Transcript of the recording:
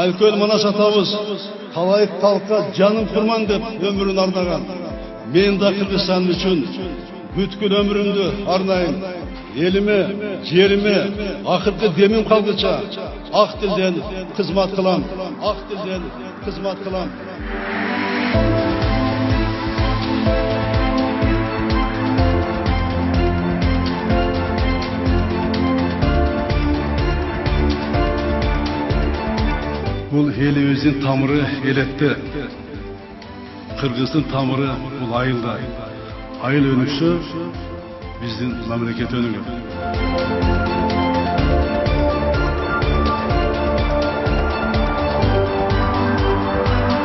Айкөл Манаш атабыз қалайық халыққа жаным құрман деп өмірін арнаған. Мен да Қырғызстан үшін бүткіл өмірімді арнайын. Еліме, жеріме, ақырғы демім қалғыча ақ тілден қызмат қылам. Ақ тілден қызмат қылам. Бұл еліміздің тамыры елетті. Қырғыздың тамыры бұл айылда. Айыл өнікші біздің мемлекет өнігі.